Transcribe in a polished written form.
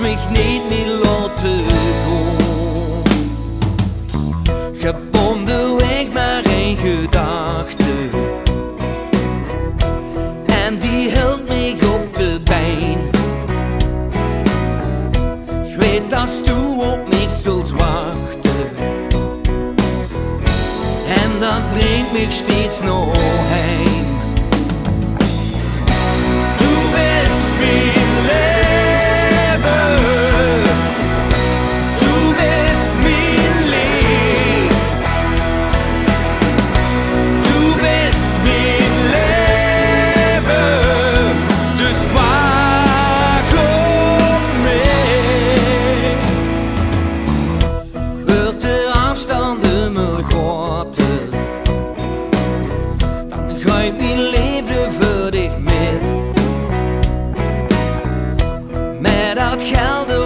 mich niet laten gaan. Gebonden weg maar een gedachte, en die hield mij op de been. Ik weet dat toe op mij zult wachten, en dat brengt mich steeds nog heen. Du bist mein Leben, du bist mein Leben, du bist mein Leben, dus wach mich. Wird de afstanden me groter, dan ga ik mijn leven voor dich met dat geld